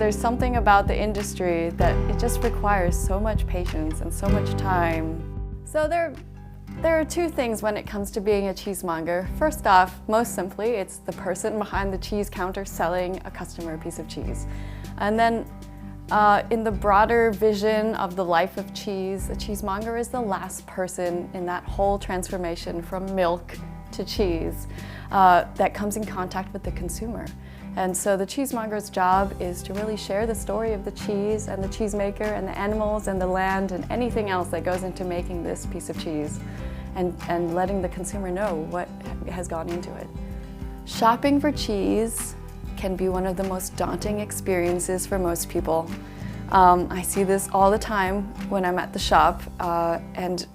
There's something about the industry that it just requires so much patience and so much time. So there are two things when it comes to being a cheesemonger. First off, most simply, it's the person behind the cheese counter selling a customer a piece of cheese. And then in the broader vision of the life of cheese, a cheesemonger is the last person in that whole transformation from milk to cheese that comes in contact with the consumer. And so the cheesemonger's job is to really share the story of the cheese and the cheesemaker and the animals and the land and anything else that goes into making this piece of cheese, and letting the consumer know what has gone into it. Shopping for cheese can be one of the most daunting experiences for most people. I see this all the time when I'm at the shop, and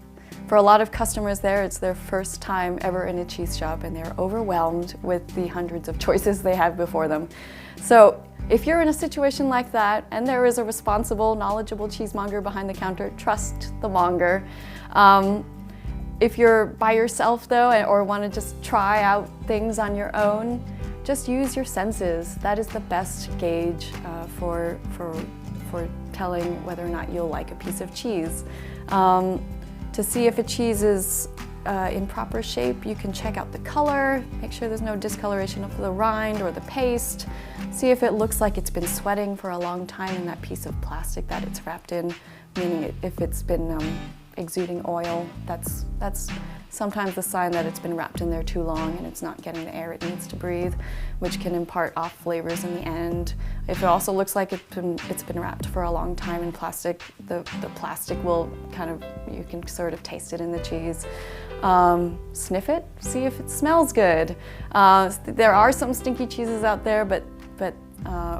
for a lot of customers there, it's their first time ever in a cheese shop, and they're overwhelmed with the hundreds of choices they have before them. So if you're in a situation like that, and there is a responsible, knowledgeable cheesemonger behind the counter, trust the monger. If you're by yourself though, or want to just try out things on your own, just use your senses. That is the best gauge for telling whether or not you'll like a piece of cheese. To see if a cheese is in proper shape, you can check out the color, make sure there's no discoloration of the rind or the paste. See if it looks like it's been sweating for a long time in that piece of plastic that it's wrapped in, meaning if it's been exuding oil, that's sometimes the sign that it's been wrapped in there too long and it's not getting the air it needs to breathe, which can impart off flavors in the end. If it also looks like it's been wrapped for a long time in plastic, the plastic will you can sort of taste it in the cheese. Sniff it, see if it smells good. There are some stinky cheeses out there, but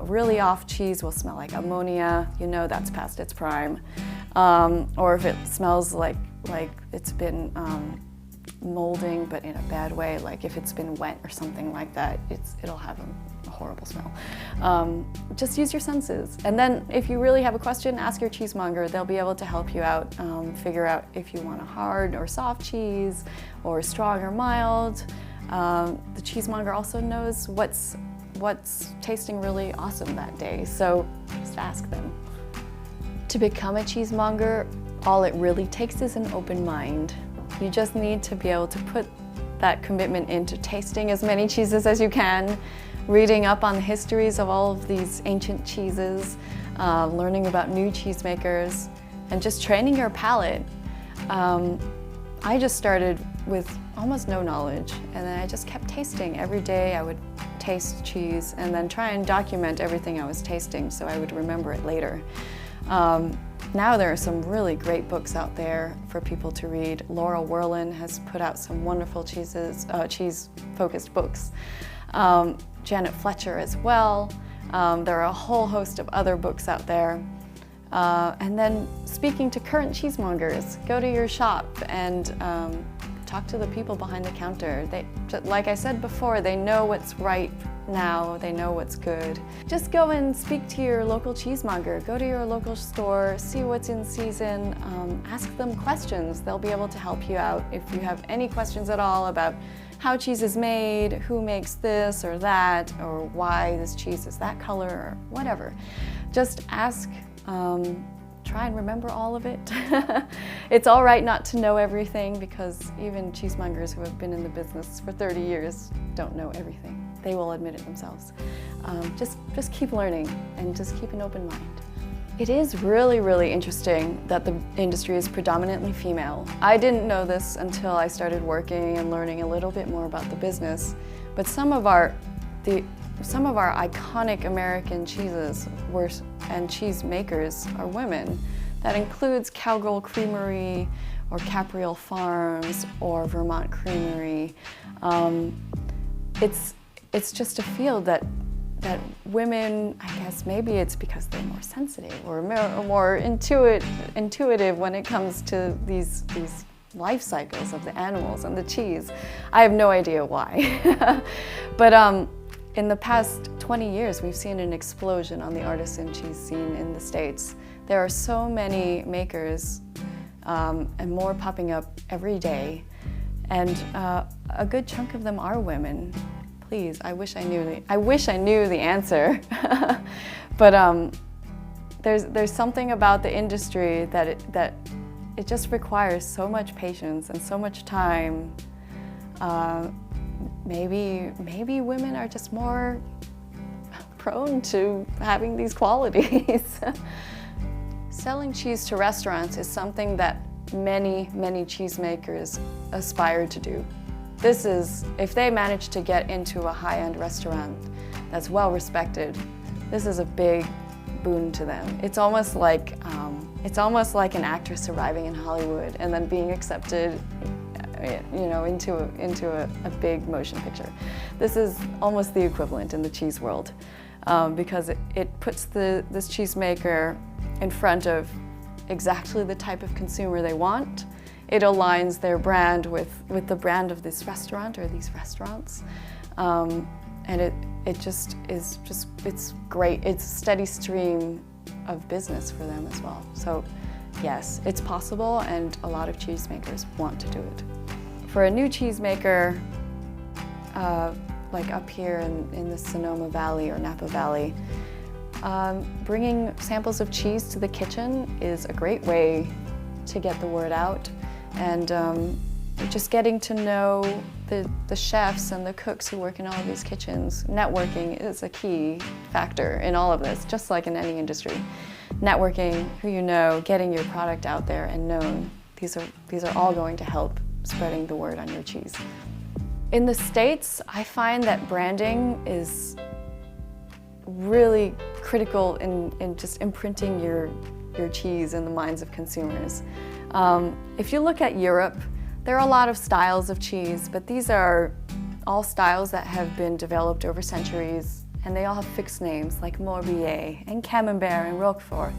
really off cheese will smell like ammonia. You know that's past its prime. Or if it smells like it's been molding, but in a bad way, like if it's been wet or something like that, it'll have a horrible smell. Just use your senses. And then if you really have a question, ask your cheesemonger. They'll be able to help you out, figure out if you want a hard or soft cheese, or strong or mild. The cheesemonger also knows what's tasting really awesome that day, so just ask them. To become a cheesemonger, all it really takes is an open mind. You just need to be able to put that commitment into tasting as many cheeses as you can, reading up on the histories of all of these ancient cheeses, learning about new cheesemakers, and just training your palate. I just started with almost no knowledge, and then I just kept tasting. Every day I would taste cheese and then try and document everything I was tasting so I would remember it later. Now there are some really great books out there for people to read. Laura Werlin has put out some wonderful cheese-focused books. Janet Fletcher as well. There are a whole host of other books out there. And then speaking to current cheesemongers, go to your shop and talk to the people behind the counter. Like I said before, they know what's right now, they know what's good. Just go and speak to your local cheesemonger. Go to your local store, see what's in season, ask them questions. They'll be able to help you out if you have any questions at all about how cheese is made, who makes this or that, or why this cheese is that color, or whatever. Just ask. Try and remember all of it. It's all right not to know everything, because even cheesemongers who have been in the business for 30 years don't know everything. They will admit it themselves. Just keep learning and just keep an open mind. It is really, really interesting that the industry is predominantly female. I didn't know this until I started working and learning a little bit more about the business, but some of our iconic American cheeses and cheese makers are women. That includes Cowgirl Creamery, or Capriel Farms, or Vermont Creamery. It's just a field that women, I guess maybe it's because they're more sensitive or more intuitive when it comes to these life cycles of the animals and the cheese. I have no idea why. But in the past 20 years, we've seen an explosion on the artisan cheese scene in the States. There are so many makers and more popping up every day. And a good chunk of them are women. Please, I wish I knew the answer. But there's something about the industry that it just requires so much patience and so much time. Maybe women are just more prone to having these qualities. Selling cheese to restaurants is something that many cheesemakers aspire to do. This is, if they manage to get into a high-end restaurant that's well respected, this is a big boon to them. It's almost like an actress arriving in Hollywood and then being accepted, into a big motion picture. This is almost the equivalent in the cheese world, because it puts this cheesemaker in front of exactly the type of consumer they want. It aligns their brand with the brand of this restaurant or these restaurants, and it's great. It's a steady stream of business for them as well. So yes, it's possible, and a lot of cheesemakers want to do it. For a new cheesemaker, like up here in the Sonoma Valley or Napa Valley, bringing samples of cheese to the kitchen is a great way to get the word out, and just getting to know the chefs and the cooks who work in all of these kitchens. Networking is a key factor in all of this, just like in any industry. Networking, who you know, getting your product out there and known, these are all going to help spreading the word on your cheese. In the States, I find that branding is really critical in just imprinting your cheese in the minds of consumers. If you look at Europe, there are a lot of styles of cheese, but these are all styles that have been developed over centuries, and they all have fixed names like Morbier and Camembert and Roquefort.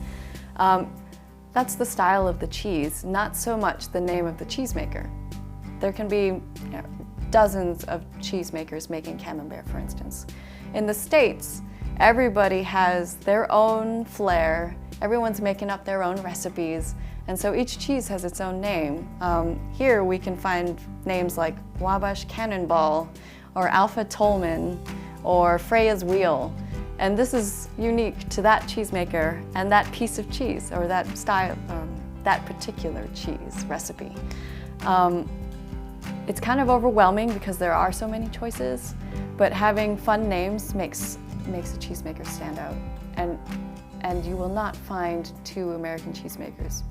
That's the style of the cheese, not so much the name of the cheesemaker. There can be dozens of cheesemakers making Camembert, for instance. In the States, everybody has their own flair. Everyone's making up their own recipes, and so each cheese has its own name. Here we can find names like Wabash Cannonball, or Alpha Tolman, or Freya's Wheel, and this is unique to that cheesemaker and that piece of cheese, or that style, that particular cheese recipe. It's kind of overwhelming because there are so many choices, but having fun names makes a cheesemaker stand out. And you will not find two American cheesemakers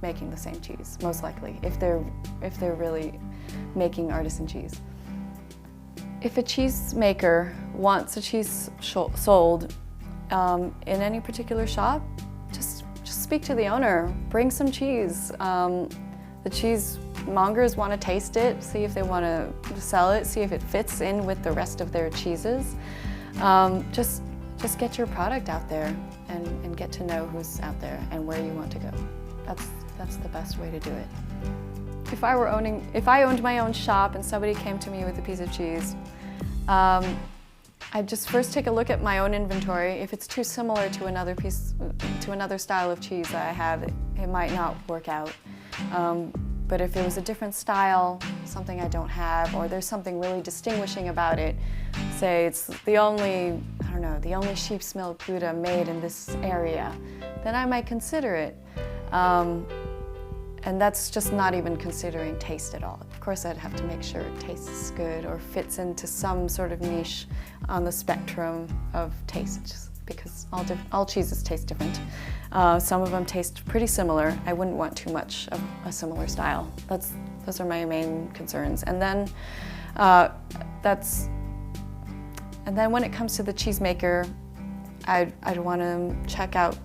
making the same cheese, most likely, if they're really making artisan cheese. If a cheesemaker wants a cheese sold in any particular shop, just speak to the owner, bring some cheese. The cheesemongers want to taste it, see if they want to sell it, see if it fits in with the rest of their cheeses. Just get your product out there and get to know who's out there and where you want to go. That's the best way to do it. If I owned my own shop and somebody came to me with a piece of cheese, I'd just first take a look at my own inventory. If it's too similar to another style of cheese that I have, it might not work out. But if it was a different style, something I don't have, or there's something really distinguishing about it, say it's the only sheep's milk Gouda made in this area, then I might consider it. And that's just not even considering taste at all. Of course, I'd have to make sure it tastes good or fits into some sort of niche on the spectrum of taste, because all cheeses taste different. Some of them taste pretty similar. I wouldn't want too much of a similar style. Those are my main concerns. And then when it comes to the cheesemaker, I'd want to check out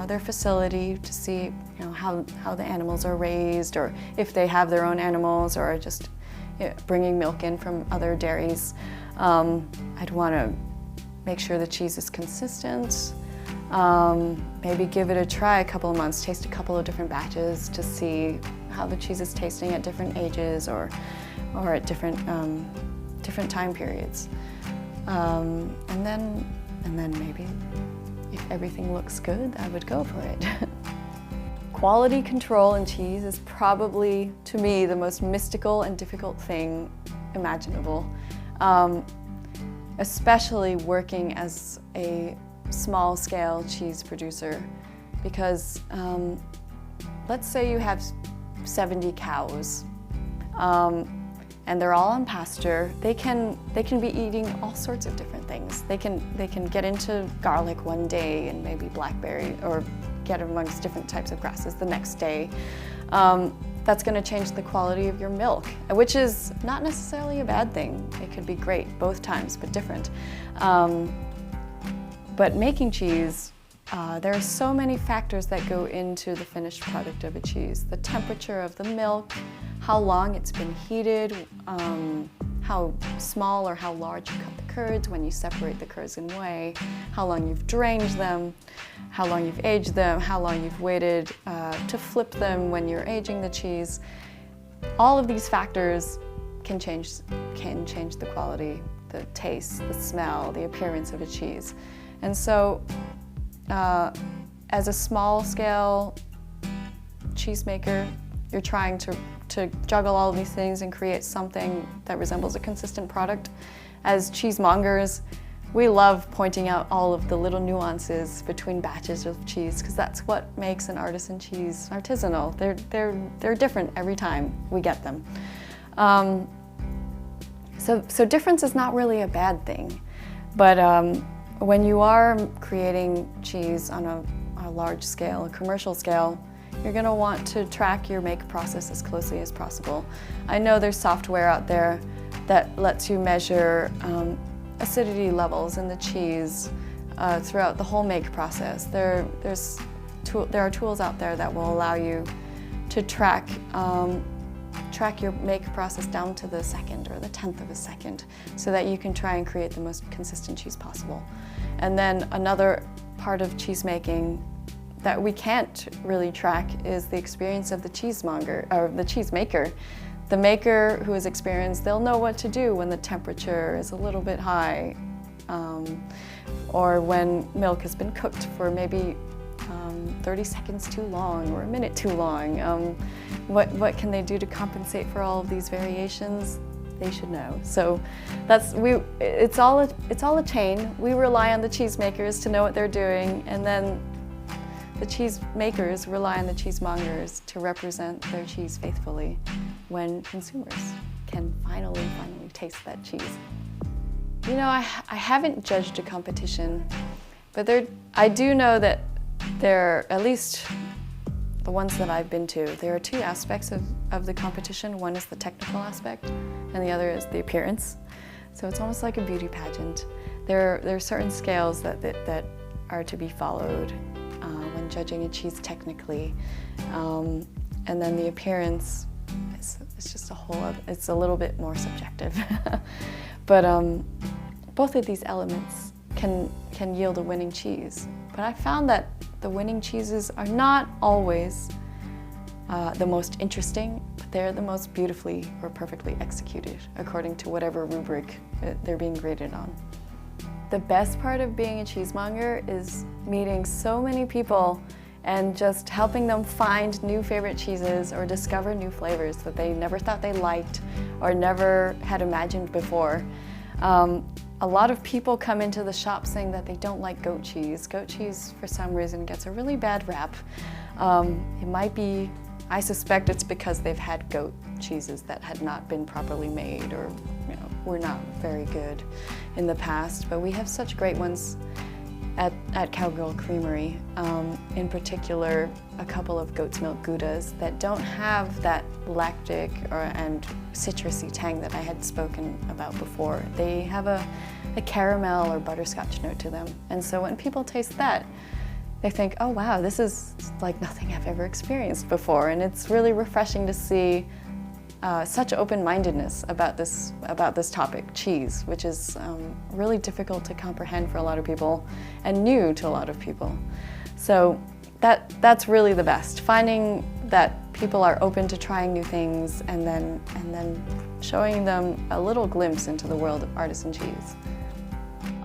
their facility to see, how the animals are raised, or if they have their own animals, or just bringing milk in from other dairies. I'd want to make sure the cheese is consistent. Maybe give it a try a couple of months, taste a couple of different batches to see how the cheese is tasting at different ages or at different time periods. And then maybe if everything looks good, I would go for it. Quality control in cheese is probably, to me, the most mystical and difficult thing imaginable. especially working as a small-scale cheese producer, because let's say you have 70 cows, and they're all on pasture. They can be eating all sorts of different things. They can get into garlic one day and maybe blackberry, or get amongst different types of grasses the next day. That's going to change the quality of your milk, which is not necessarily a bad thing. It could be great both times, but different. But making cheese, there are so many factors that go into the finished product of a cheese. The temperature of the milk, how long it's been heated, how small or how large you cut the curds when you separate the curds in whey, how long you've drained them, how long you've aged them, how long you've waited to flip them when you're aging the cheese. All of these factors can change the quality, the taste, the smell, the appearance of a cheese. And so as a small-scale cheesemaker, you're trying to juggle all of these things and create something that resembles a consistent product. As cheesemongers, we love pointing out all of the little nuances between batches of cheese, because that's what makes an artisan cheese artisanal. They're different every time we get them. So difference is not really a bad thing, but when you are creating cheese on a large scale, a commercial scale, you're going to want to track your make process as closely as possible. I know there's software out there that lets you measure acidity levels in the cheese throughout the whole make process. There are tools out there that will allow you to track your make process down to the second or the 10th of a second, so that you can try and create the most consistent cheese possible. And then another part of cheese making that we can't really track is the experience of the cheesemonger, or the cheesemaker. The maker who is experienced, they'll know what to do when the temperature is a little bit high, or when milk has been cooked for maybe 30 seconds too long or a minute too long. What can they do to compensate for all of these variations? They should know. So it's all a chain. We rely on the cheesemakers to know what they're doing, and then the cheesemakers rely on the cheesemongers to represent their cheese faithfully when consumers can finally taste that cheese. You know, I haven't judged a competition, but I do know that there, at least the ones that I've been to, there are two aspects of the competition. One is the technical aspect, and the other is the appearance. So it's almost like a beauty pageant. There are certain scales that are to be followed when judging a cheese technically, and then the appearance is just it's a little bit more subjective. But both of these elements can yield a winning cheese. But I found that the winning cheeses are not always the most interesting, but they're the most beautifully or perfectly executed according to whatever rubric they're being graded on. The best part of being a cheesemonger is meeting so many people and just helping them find new favorite cheeses or discover new flavors that they never thought they liked or never had imagined before. A lot of people come into the shop saying that they don't like goat cheese. Goat cheese, for some reason, gets a really bad rap. It might be, I suspect it's because they've had goat cheeses that had not been properly made, or were not very good in the past. But we have such great ones at Cowgirl Creamery. In particular, a couple of goat's milk Goudas that don't have that lactic and citrusy tang that I had spoken about before. They have a caramel or butterscotch note to them. And so when people taste that, they think, oh wow, this is like nothing I've ever experienced before. And it's really refreshing to see such open-mindedness about this topic, cheese, which is really difficult to comprehend for a lot of people and new to a lot of people. So that's really the best, finding that people are open to trying new things and then showing them a little glimpse into the world of artisan cheese.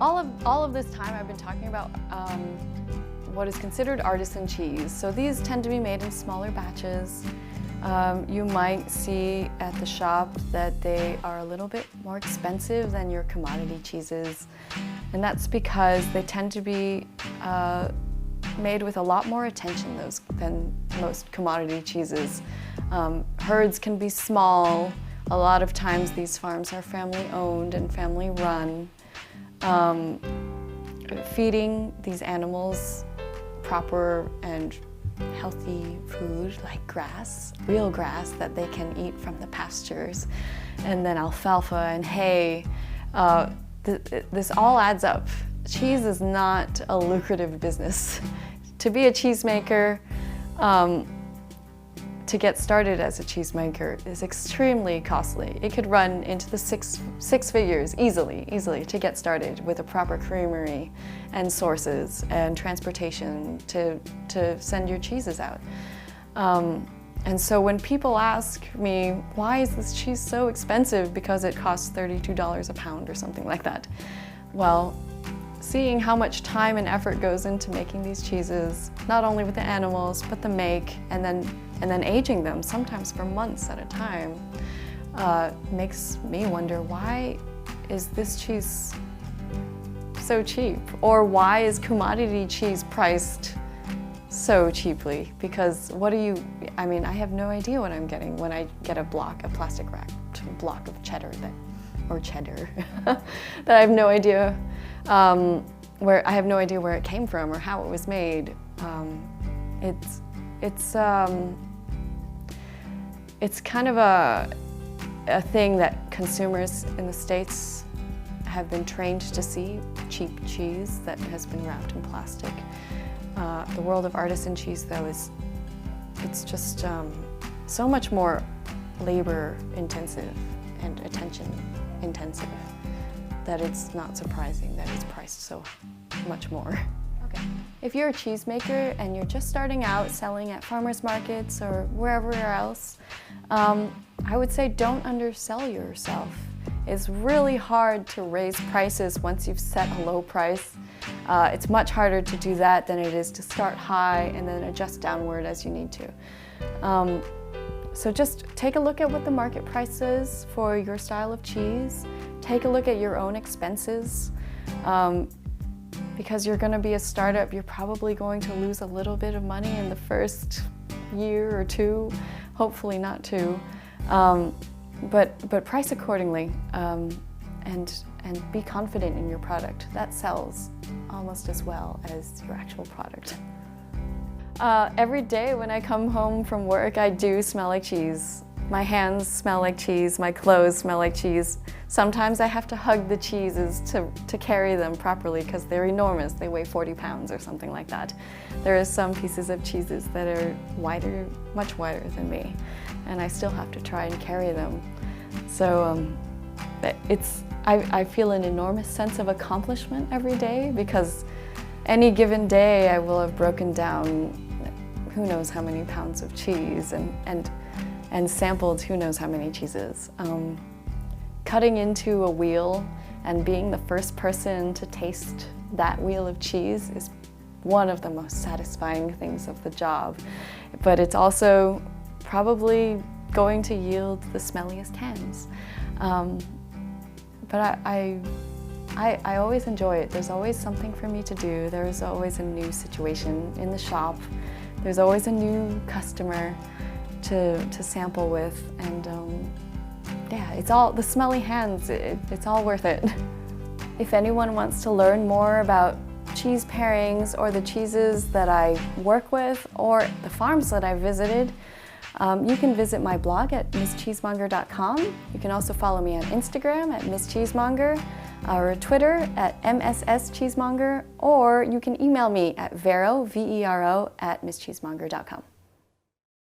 All of this time I've been talking about what is considered artisan cheese. So these tend to be made in smaller batches. You might see at the shop that they are a little bit more expensive than your commodity cheeses. And that's because they tend to be made with a lot more attention than most commodity cheeses. Herds can be small. A lot of times these farms are family owned and family run. Feeding these animals proper and healthy food like grass, real grass that they can eat from the pastures, and then alfalfa and hay. This all adds up. Cheese is not a lucrative business. To be a cheesemaker, to get started as a cheesemaker is extremely costly. It could run into the six figures easily to get started with a proper creamery and sources and transportation to send your cheeses out. And so when people ask me, why is this cheese so expensive because it costs $32 a pound or something like that? Well, seeing how much time and effort goes into making these cheeses, not only with the animals, but the make, and then aging them, sometimes for months at a time, makes me wonder, why is this cheese so cheap? Or why is commodity cheese priced so cheaply? Because I mean, I have no idea what I'm getting when I get a plastic wrapped block of cheddar that I have no idea where it came from or how it was made. It's kind of a thing that consumers in the States have been trained to see, cheap cheese that has been wrapped in plastic. The world of artisan cheese, though, it's just so much more labor intensive and attention intensive that it's not surprising that it's priced so much more. Okay. If you're a cheesemaker and you're just starting out selling at farmers markets or wherever else, I would say don't undersell yourself. It's really hard to raise prices once you've set a low price. It's much harder to do that than it is to start high and then adjust downward as you need to. So just take a look at what the market price is for your style of cheese. Take a look at your own expenses. Because you're going to be a startup, you're probably going to lose a little bit of money in the first year or two, hopefully not two. But price accordingly, and be confident in your product. That sells almost as well as your actual product. Every day when I come home from work, I do smell like cheese. My hands smell like cheese, my clothes smell like cheese. Sometimes I have to hug the cheeses to carry them properly because they're enormous. They weigh 40 pounds or something like that. There are some pieces of cheeses that are wider, much wider than me, and I still have to try and carry them. So I feel an enormous sense of accomplishment every day because any given day I will have broken down who knows how many pounds of cheese and sampled who knows how many cheeses. Cutting into a wheel and being the first person to taste that wheel of cheese is one of the most satisfying things of the job. But it's also probably going to yield the smelliest hands. But I always enjoy it. There's always something for me to do. There's always a new situation in the shop. There's always a new customer to sample with, and yeah, it's all the smelly hands. It's all worth it. If anyone wants to learn more about cheese pairings or the cheeses that I work with or the farms that I visited, you can visit my blog at misscheesemonger.com. You can also follow me on Instagram at misscheesemonger or Twitter at MSSCheesemonger, or you can email me at vero, V-E-R-O, at misscheesemonger.com.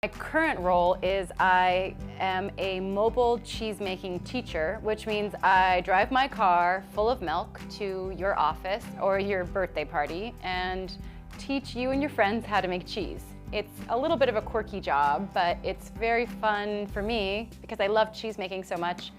My current role is I am a mobile cheese-making teacher, which means I drive my car full of milk to your office or your birthday party and teach you and your friends how to make cheese. It's a little bit of a quirky job, but it's very fun for me because I love cheese making so much.